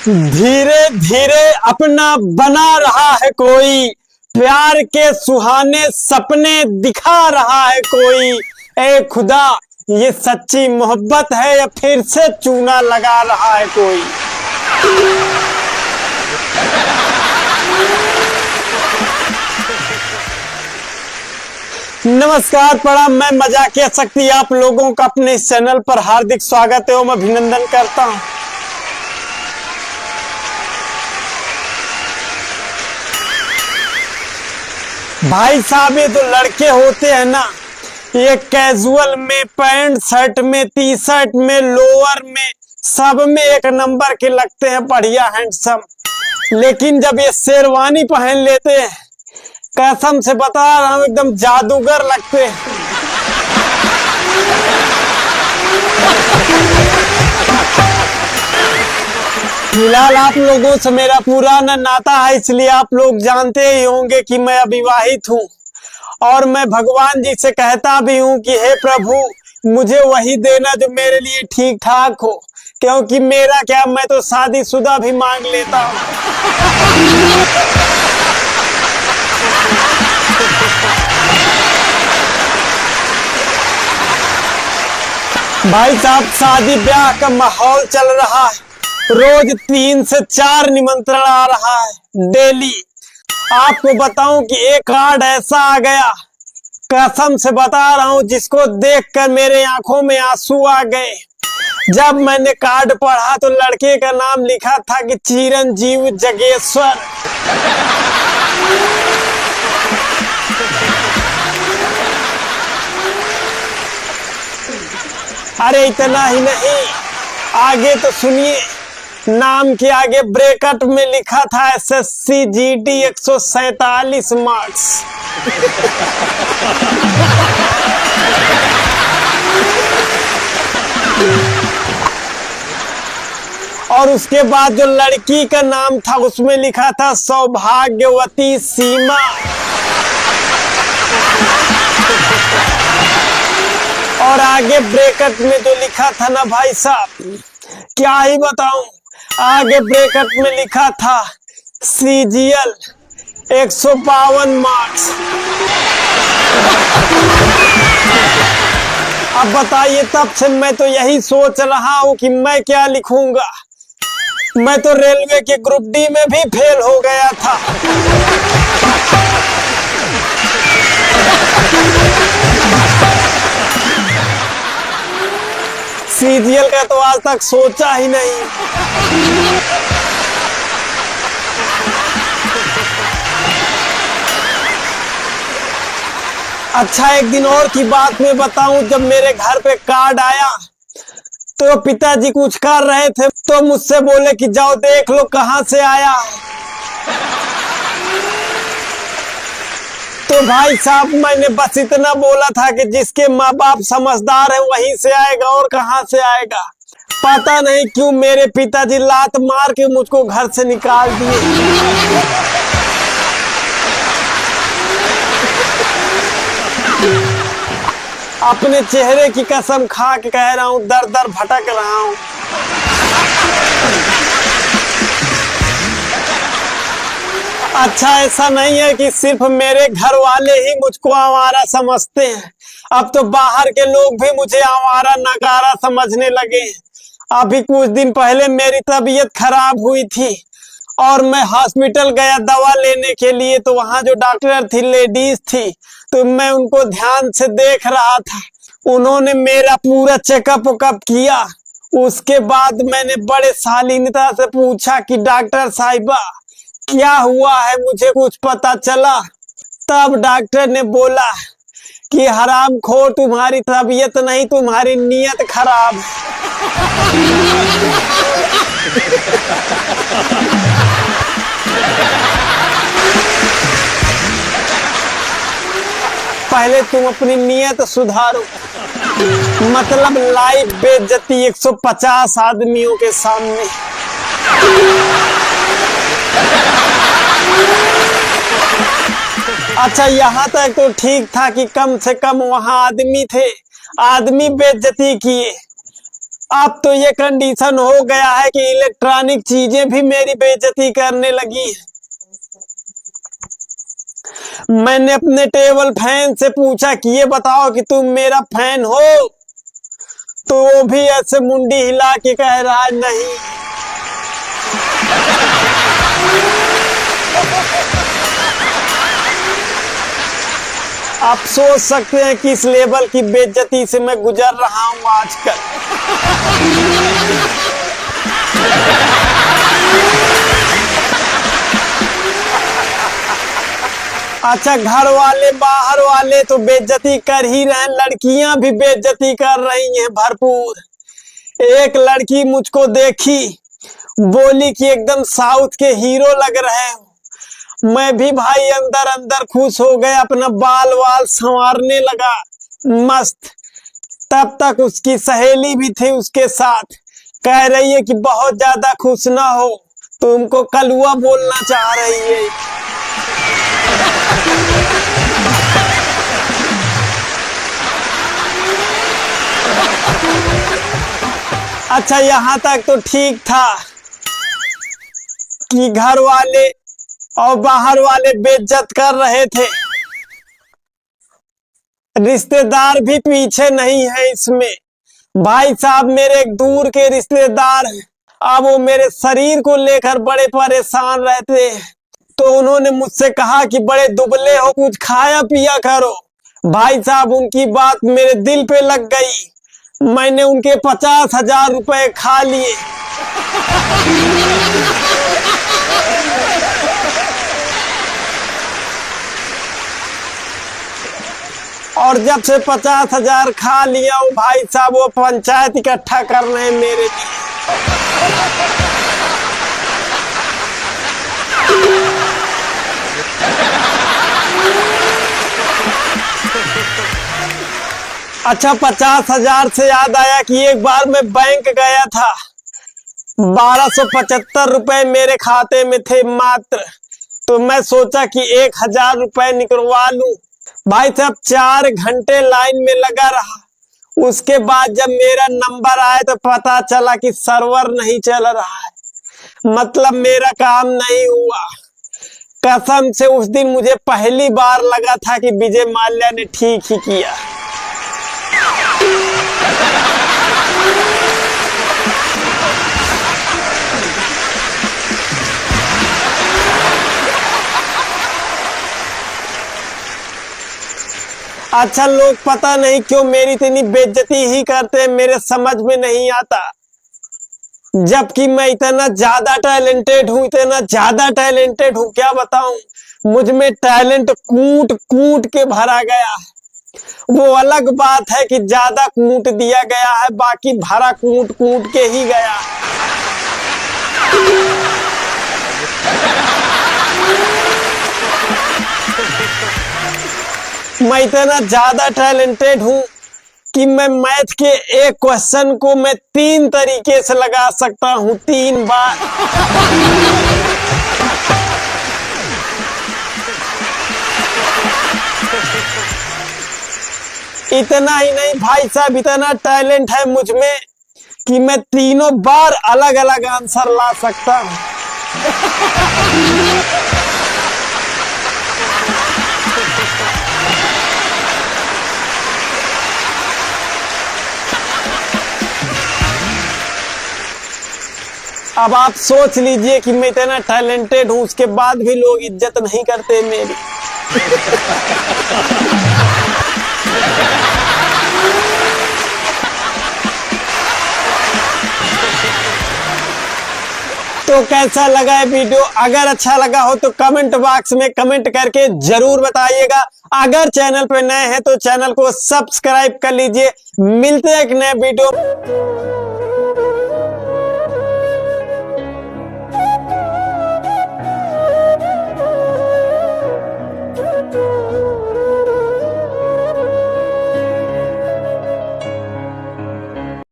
धीरे धीरे अपना बना रहा है कोई, प्यार के सुहाने सपने दिखा रहा है कोई। ए खुदा, ये सच्ची मोहब्बत है या फिर से चूना लगा रहा है कोई। नमस्कार, प्रणाम। मैं मजाकिया शक्ति आप लोगों का अपने इस चैनल पर हार्दिक स्वागत एवं अभिनंदन करता हूं। भाई साहब, ये तो लड़के होते हैं ना, ये कैजुअल में, पैंट शर्ट में, टी शर्ट में, लोअर में, सब में एक नंबर के लगते हैं, बढ़िया हैंडसम। लेकिन जब ये शेरवानी पहन लेते हैं, कसम से बता रहा हूं, एकदम जादूगर लगते हैं। फिलहाल आप लोगों से मेरा पुराना नाता है, इसलिए आप लोग जानते ही होंगे कि मैं अविवाहित हूँ। और मैं भगवान जी से कहता भी हूँ कि हे प्रभु, मुझे वही देना जो मेरे लिए ठीक ठाक हो, क्योंकि मेरा क्या, मैं तो शादीशुदा भी मांग लेता हूँ। भाई साहब, शादी ब्याह का माहौल चल रहा है, रोज 3 से 4 निमंत्रण आ रहा है डेली। आपको बताऊं कि एक कार्ड ऐसा आ गया, कसम से बता रहा हूं, जिसको देखकर मेरे आंखों में आंसू आ गए। जब मैंने कार्ड पढ़ा तो लड़के का नाम लिखा था कि चिरंजीव जगेश्वर। अरे इतना ही नहीं, आगे तो सुनिए। नाम के आगे ब्रैकेट में लिखा था SSC GD 147 मार्क्स। और उसके बाद जो लड़की का नाम था, उसमें लिखा था सौभाग्यवती सीमा। और आगे ब्रैकेट में जो लिखा था ना भाई साहब, क्या ही बताऊं, आगे ब्रैकेट में लिखा था CGL 152 मार्क्स। अब बताइए, तब से मैं तो यही सोच रहा हूं कि मैं क्या लिखूंगा। मैं तो रेलवे के ग्रुप D में भी फेल हो गया था। CGL का तो आज तक सोचा ही नहीं। अच्छा, एक दिन और की बात मैं बताऊं, जब मेरे घर पे कार्ड आया तो पिताजी कुछ कर रहे थे, तो मुझसे बोले कि जाओ देख लो कहां से आया। तो भाई साहब, मैंने बस इतना बोला था कि जिसके माँ बाप समझदार है वहीं से आएगा, और कहां से आएगा। पता नहीं क्यों मेरे पिताजी लात मार के मुझको घर से निकाल दिए। अपने चेहरे की कसम खा के कह रहा हूं, दर दर भटक रहा हूं। अच्छा, ऐसा नहीं है कि सिर्फ मेरे घर वाले ही मुझको आवारा समझते हैं, अब तो बाहर के लोग भी मुझे आवारा नकारा समझने लगे। अभी कुछ दिन पहले मेरी तबीयत खराब हुई थी और मैं हॉस्पिटल गया दवा लेने के लिए, तो वहां जो डॉक्टर थी, लेडीज थी, तो मैं उनको ध्यान से देख रहा था। उन्होंने मेरा पूरा चेकअप वकअप किया। उसके बाद मैंने बड़े शालीनता से पूछा कि डॉक्टर साहिबा, क्या हुआ है, मुझे कुछ पता चला? तब डॉक्टर ने बोला कि हरामखोर, तुम्हारी तबीयत नहीं, तुम्हारी नीयत खराब है। पहले तुम अपनी नीयत सुधारो। मतलब लाइव बेइज्जती 150 आदमियों के सामने। अच्छा, यहाँ तक तो ठीक था कि कम से कम वहां आदमी थे, आदमी बेइज्जती किए। अब तो ये कंडीशन हो गया है कि इलेक्ट्रॉनिक चीजें भी मेरी बेइज्जती करने लगी है। मैंने अपने टेबल फैन से पूछा कि ये बताओ कि तुम मेरा फैन हो, तो वो भी ऐसे मुंडी हिला के कह रहा है नहीं। आप सोच सकते हैं किस लेवल की बेइज्जती से मैं गुजर रहा हूं आजकल। अच्छा, घर वाले बाहर वाले तो बेइज्जती कर ही रहे हैं, लड़कियां भी बेइज्जती कर रही हैं भरपूर। एक लड़की मुझको देखी, बोली कि एकदम साउथ के हीरो लग रहे हो। मैं भी भाई अंदर अंदर खुश हो गया, अपना बाल वाल संवारने लगा मस्त। तब तक उसकी सहेली भी थी उसके साथ, कह रही है कि बहुत ज्यादा खुश ना हो, तुमको कलुआ बोलना चाह रही है। अच्छा, यहां तक तो ठीक था कि घर वाले और बाहर वाले बेइज्जत कर रहे थे, रिश्तेदार भी पीछे नहीं है इसमें। भाई साहब मेरे एक दूर के रिश्तेदार हैं, अब वो मेरे शरीर को लेकर बड़े परेशान रहते हैं, तो उन्होंने मुझसे कहा कि बड़े दुबले हो, कुछ खाया पिया करो। भाई साहब उनकी बात मेरे दिल पे लग गई, मैंने उनके 50,000 रुपए खा लिए। और जब से 50,000 खा लिया हूं भाई साहब, वो पंचायत इकट्ठा कर रहे हैं मेरे लिए। अच्छा, 50,000 से याद आया कि एक बार मैं बैंक गया था, 1275 रुपए मेरे खाते में थे मात्र, तो मैं सोचा कि 1,000 रुपए निकलवा लूं। भाई साहब 4 घंटे लाइन में लगा रहा। उसके बाद जब मेरा नंबर आया तो पता चला कि सर्वर नहीं चल रहा है, मतलब मेरा काम नहीं हुआ। कसम से उस दिन मुझे पहली बार लगा था कि विजय माल्या ने ठीक ही किया। अच्छा, लोग पता नहीं क्यों मेरी इतनी बेइज्जती ही करते हैं, मेरे समझ में नहीं आता। जबकि मैं इतना ज्यादा टैलेंटेड हूँ, इतना ज्यादा टैलेंटेड हूँ, क्या बताऊं। मुझ में टैलेंट कूट कूट के भरा गया है। वो अलग बात है कि ज्यादा कूट दिया गया है, बाकी भरा कूट कूट के ही गया। मैं इतना ज्यादा टैलेंटेड हूं कि मैं मैथ के एक क्वेश्चन को मैं 3 तरीके से लगा सकता हूं, 3 बार। इतना ही नहीं भाई साहब, इतना टैलेंट है मुझ में कि मैं तीनों बार अलग अलग आंसर ला सकता हूं। अब आप सोच लीजिए कि मैं इतना टैलेंटेड हूं, उसके बाद भी लोग इज्जत नहीं करते मेरी। तो कैसा लगा है वीडियो? अगर अच्छा लगा हो तो कमेंट बॉक्स में कमेंट करके जरूर बताइएगा। अगर चैनल पे नए हैं तो चैनल को सब्सक्राइब कर लीजिए। मिलते हैं एक नए वीडियो।